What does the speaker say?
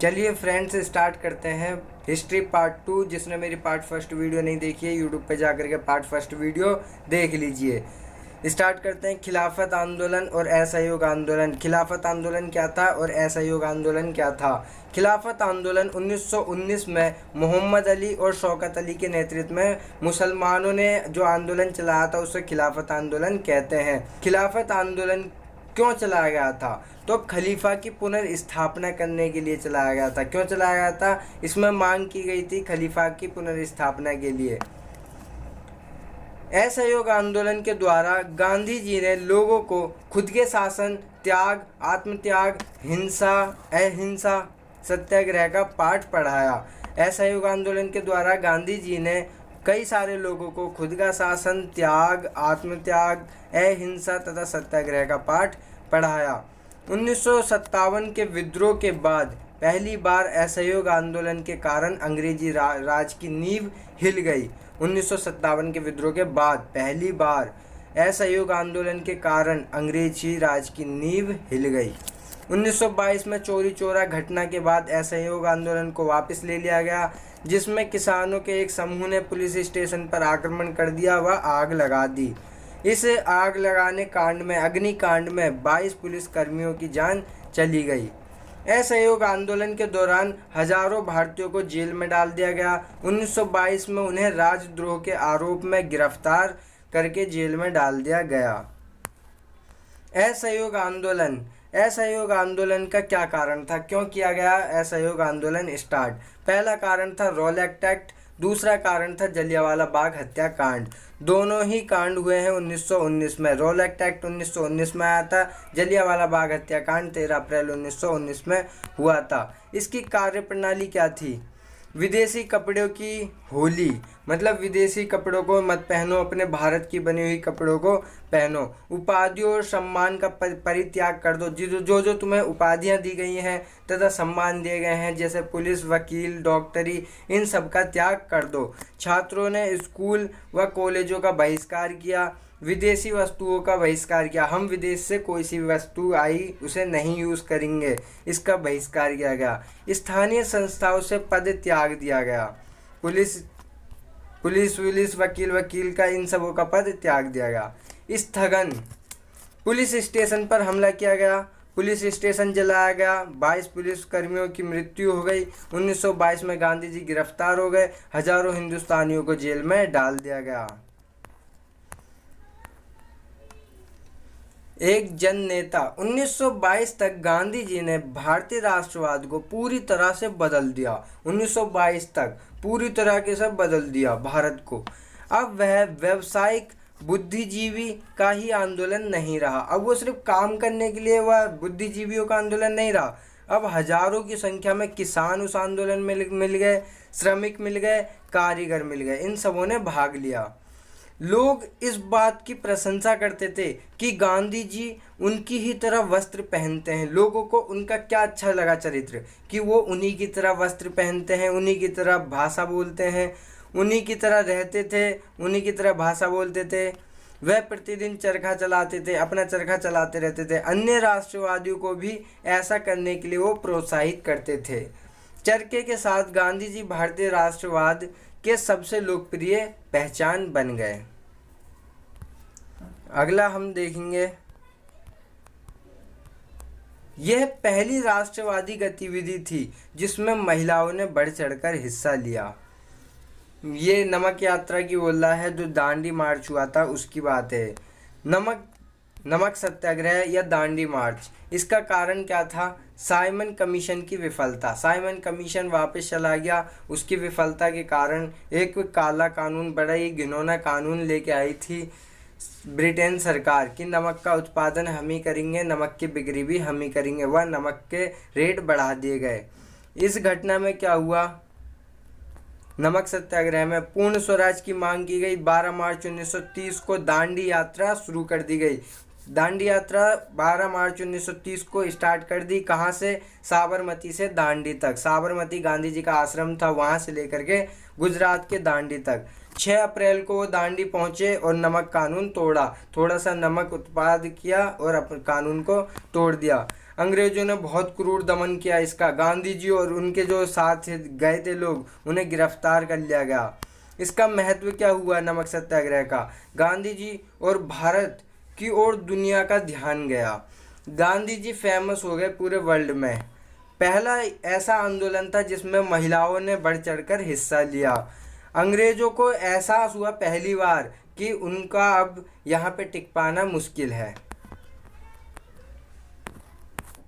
चलिए friends, start करते हैं हिस्ट्री पार्ट 2। जिसने मेरी पार्ट फर्स्ट वीडियो नहीं देखी है, यूट्यूब पे जाकर के पार्ट फर्स्ट वीडियो देख लीजिए। स्टार्ट करते हैं। खिलाफत आंदोलन और असहयोग आंदोलन। खिलाफत आंदोलन क्या था और असहयोग आंदोलन क्या था? खिलाफत आंदोलन 1919 में मोहम्मद अली और शौकत अली के नेतृत्व में मुसलमानों ने जो आंदोलन चलाया था उसे खिलाफत आंदोलन कहते हैं। खिलाफत आंदोलन क्यों चलाया गया था? तो खलीफा की पुनर्स्थापना करने के लिए चलाया गया था। क्यों चलाया गया था? इसमें मांग की गई थी खलीफा की पुनर्स्थापना के लिए। असहयोग आंदोलन के द्वारा गांधी जी ने लोगों को खुद के शासन, त्याग, आत्मत्याग, हिंसा, अहिंसा, सत्याग्रह का पाठ पढ़ाया। असहयोग आंदोलन के द्वारा गांधी जी ने कई सारे लोगों को खुद का शासन, त्याग, आत्मत्याग, अहिंसा तथा सत्याग्रह का पाठ पढ़ाया। 1957 के विद्रोह के बाद पहली बार असहयोग आंदोलन के कारण अंग्रेजी राज की नींव हिल गई। 1957 के विद्रोह के बाद पहली बार असहयोग आंदोलन के कारण अंग्रेजी राज की नींव हिल गई। 1922 में चौरी चौरा घटना के बाद असहयोग आंदोलन को वापस ले लिया गया, जिसमें किसानों के एक समूह ने पुलिस स्टेशन पर आक्रमण कर दिया व आग लगा दी। इस आग लगाने कांड में, अग्निकांड में 22 पुलिस कर्मियों की जान चली गई। असहयोग आंदोलन के दौरान हजारों भारतीयों को जेल में डाल दिया गया। 1922 में उन्हें राजद्रोह के आरोप में गिरफ्तार करके जेल में डाल दिया गया। असहयोग आंदोलन। असहयोग आंदोलन का क्या कारण था? क्यों किया गया असहयोग आंदोलन स्टार्ट? पहला कारण था रॉलेट एक्ट, दूसरा कारण था जलियांवाला बाग हत्याकांड। दोनों ही कांड हुए हैं 1919 में। रॉलेट एक्ट 1919 में आया था, जलियांवाला बाग हत्याकांड 13 अप्रैल 1919 में हुआ था। इसकी कार्यप्रणाली क्या थी? विदेशी कपड़ों की होली, मतलब विदेशी कपड़ों को मत पहनो, अपने भारत की बनी हुई कपड़ों को पहनो। उपाधियों और सम्मान का परित्याग कर दो। जो जो तुम्हें उपाधियां दी गई हैं तथा सम्मान दिए गए हैं, जैसे पुलिस, वकील, डॉक्टरी, इन सब का त्याग कर दो। छात्रों ने स्कूल व कॉलेजों का बहिष्कार किया। विदेशी वस्तुओं का बहिष्कार किया। हम विदेश से कोई सी वस्तु आई उसे नहीं यूज़ करेंगे, इसका बहिष्कार किया गया। स्थानीय संस्थाओं से पद त्याग दिया गया। पुलिस वकील का, इन सबों का पद त्याग दिया गया। स्थगन। पुलिस स्टेशन पर हमला किया गया, पुलिस स्टेशन जलाया गया, 22 पुलिस कर्मियों की मृत्यु हो गई। 1922 में गांधी जी गिरफ्तार हो गए, हजारों हिंदुस्तानियों को जेल में डाल दिया गया। एक जन नेता। 1922 तक गांधी जी ने भारतीय राष्ट्रवाद को पूरी तरह से बदल दिया। 1922 तक पूरी तरह के से बदल दिया भारत को। अब वह व्यावसायिक बुद्धिजीवी का ही आंदोलन नहीं रहा। अब वो सिर्फ काम करने के लिए वह बुद्धिजीवियों का आंदोलन नहीं रहा। अब हजारों की संख्या में किसान उस आंदोलन में मिल गए, श्रमिक मिल गए, कारीगर मिल गए, इन सबों ने भाग लिया। लोग इस बात की प्रशंसा करते थे कि गांधी जी उनकी ही तरह वस्त्र पहनते हैं। लोगों को उनका क्या अच्छा लगा चरित्र, कि वो उन्हीं की तरह वस्त्र पहनते हैं, उन्हीं की तरह भाषा बोलते हैं, उन्हीं की तरह रहते थे, उन्हीं की तरह भाषा बोलते थे। वह प्रतिदिन चरखा चलाते थे, अपना चरखा चलाते रहते थे। अन्य राष्ट्रवादियों को भी ऐसा करने के लिए वो प्रोत्साहित करते थे। चरखे के साथ गांधी जी भारतीय राष्ट्रवाद के सबसे लोकप्रिय पहचान बन गए। अगला हम देखेंगे, यह पहली राष्ट्रवादी गतिविधि थी जिसमें महिलाओं ने बढ़ चढ़कर हिस्सा लिया। ये नमक यात्रा की बोल रहा है, जो दांडी मार्च हुआ था उसकी बात है। नमक सत्याग्रह या दांडी मार्च, इसका कारण क्या था? साइमन कमीशन की विफलता। साइमन कमीशन वापस चला गया, उसकी विफलता के कारण एक काला कानून, बड़ा ही घिनौना कानून लेके आई थी ब्रिटेन सरकार कि नमक का उत्पादन हम ही करेंगे, नमक की बिक्री भी हम ही करेंगे। वह नमक के रेट बढ़ा दिए गए। इस घटना में क्या हुआ? नमक सत्याग्रह में पूर्ण स्वराज की मांग की गई। 12 मार्च 1930 को दांडी यात्रा शुरू कर दी गई। दांडी यात्रा 12 मार्च 1930 को स्टार्ट कर दी। कहाँ से? साबरमती से दांडी तक। साबरमती गांधी जी का आश्रम था, वहाँ से लेकर के गुजरात के दांडी तक। 6 अप्रैल को वो दांडी पहुँचे और नमक कानून तोड़ा। थोड़ा सा नमक उत्पाद किया और अपने कानून को तोड़ दिया। अंग्रेजों ने बहुत क्रूर दमन किया इसका। गांधी जी और उनके जो साथ गए थे लोग, उन्हें गिरफ्तार कर लिया गया। इसका महत्व क्या हुआ नमक सत्याग्रह का? गांधी जी और भारत की ओर दुनिया का ध्यान गया। गांधी जी फेमस हो गए पूरे वर्ल्ड में। पहला ऐसा आंदोलन था जिसमें महिलाओं ने बढ़ चढ़कर हिस्सा लिया। अंग्रेजों को एहसास हुआ पहली बार कि उनका अब यहाँ पे टिक पाना मुश्किल है।